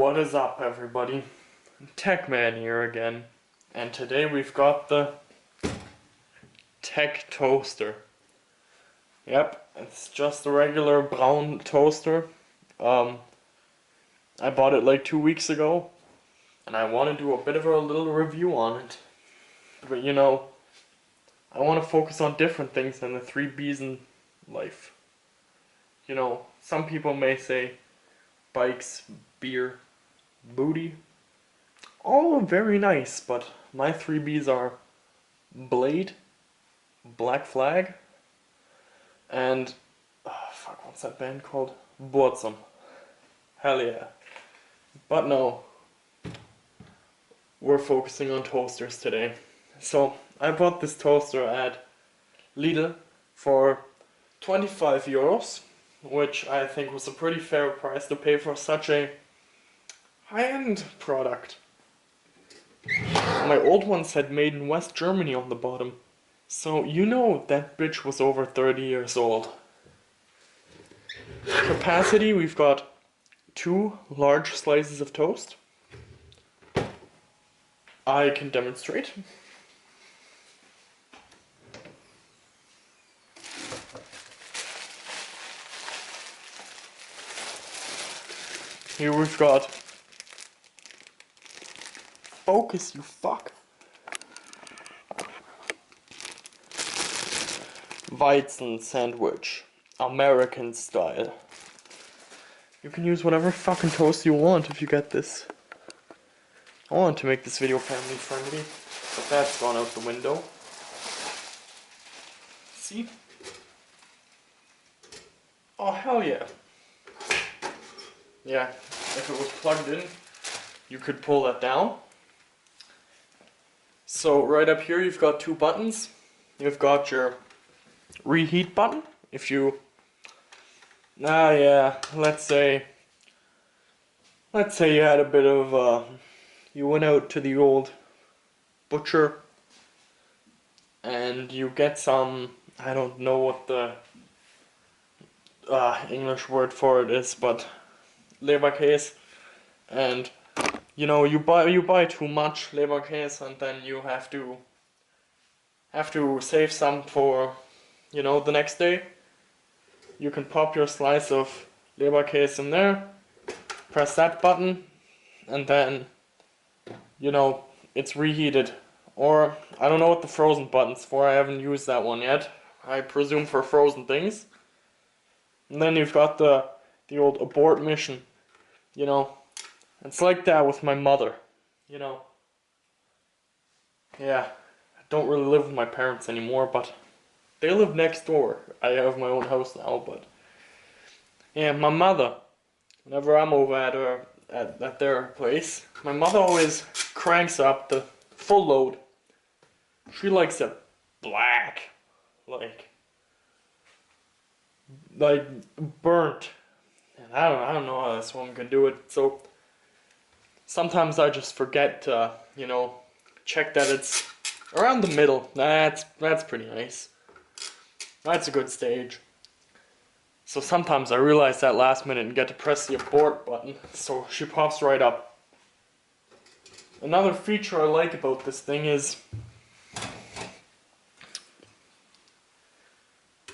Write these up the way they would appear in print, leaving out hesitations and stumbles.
What is up, everybody? Techman here again, and today we've got the Tech Toaster. Yep, it's just a regular Braun toaster. I bought it like 2 weeks ago, and I want to do a bit of a little review on it. But you know, I want to focus on different things than the 3 B's in life. You know, some people may say bikes, beer, booty. All very nice, but my 3 B's are Blade, Black Flag, and fuck, what's that band called? Braun. Hell yeah. But no, we're focusing on toasters today. So I bought this toaster at Lidl for 25 euros, which I think was a pretty fair price to pay for such a high-end product. My old one said made in West Germany on the bottom. So you know that bitch was over 30 years old. Capacity, we've got 2 large slices of toast. I can demonstrate. Here we've got... Focus, you fuck. Weizen sandwich. American style. You can use whatever fucking toast you want if you get this. I want to make this video family friendly, but that's gone out the window. See? Oh hell yeah. Yeah, if it was plugged in, you could pull that down. So right up here you've got 2 buttons. You've got your reheat button. If you, let's say you had a bit of, you went out to the old butcher and you get some, I don't know what the English word for it is, but Leberkäse, and you know, you buy too much Leberkäse and then you have to save some for, you know, the next day. You can pop your slice of Leberkäse in there, press that button, and then, you know, it's reheated. Or, I don't know what the frozen button's for, I haven't used that one yet. I presume for frozen things. And then you've got the old abort mission, you know. It's like that with my mother, you know. Yeah, I don't really live with my parents anymore, but they live next door. I have my own house now, but yeah, my mother, whenever I'm over at their place, my mother always cranks up the full load. She likes it black, like burnt. And I don't know how this woman can do it. So sometimes I just forget to, you know, check that it's around the middle. That's pretty nice. That's a good stage. So sometimes I realize that last minute and get to press the abort button, so she pops right up. Another feature I like about this thing is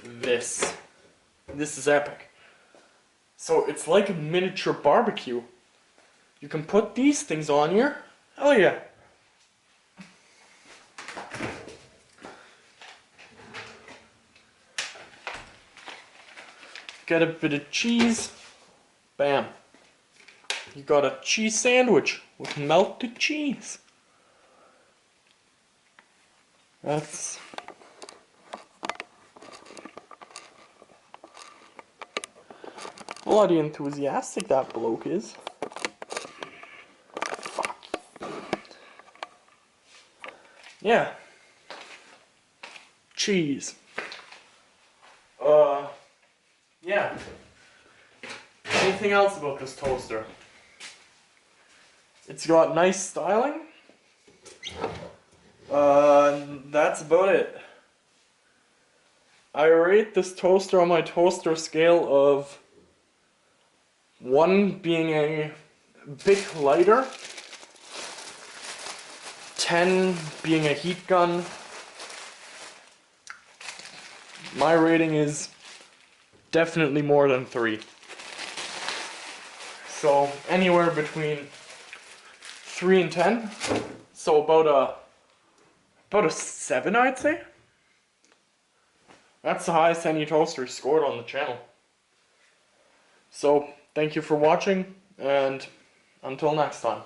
this. This is epic. So it's like a miniature barbecue. You can put these things on here. Hell yeah. Get a bit of cheese. Bam. You got a cheese sandwich with melted cheese. That's... bloody enthusiastic that bloke is. Fuck. Yeah. Cheese. Yeah. Anything else about this toaster? It's got nice styling. That's about it. I rate this toaster on my toaster scale of 1 being a bit lighter. 10 being a heat gun. My rating is definitely more than 3. So anywhere between 3 and 10. So about a 7, I'd say. That's the highest any toaster scored on the channel. So thank you for watching, and until next time.